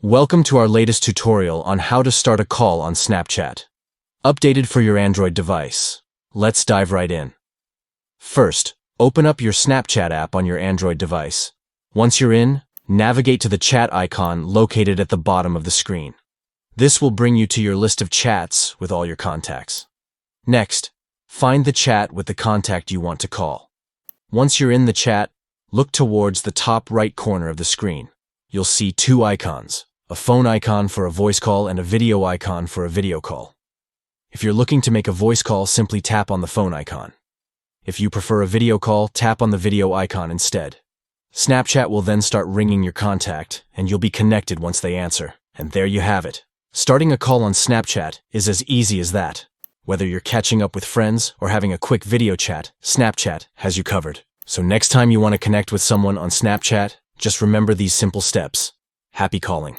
Welcome to our latest tutorial on how to start a call on Snapchat. Updated for your Android device. Let's dive right in. First, open up your Snapchat app on your Android device. Once you're in, navigate to the chat icon located at the bottom of the screen. This will bring you to your list of chats with all your contacts. Next, find the chat with the contact you want to call. Once you're in the chat, look towards the top right corner of the screen. You'll see two icons, a phone icon for a voice call and a video icon for a video call. If you're looking to make a voice call, simply tap on the phone icon. If you prefer a video call, tap on the video icon instead. Snapchat will then start ringing your contact, and you'll be connected once they answer. And there you have it. Starting a call on Snapchat is as easy as that. Whether you're catching up with friends or having a quick video chat, Snapchat has you covered. So next time you want to connect with someone on Snapchat, just remember these simple steps. Happy calling.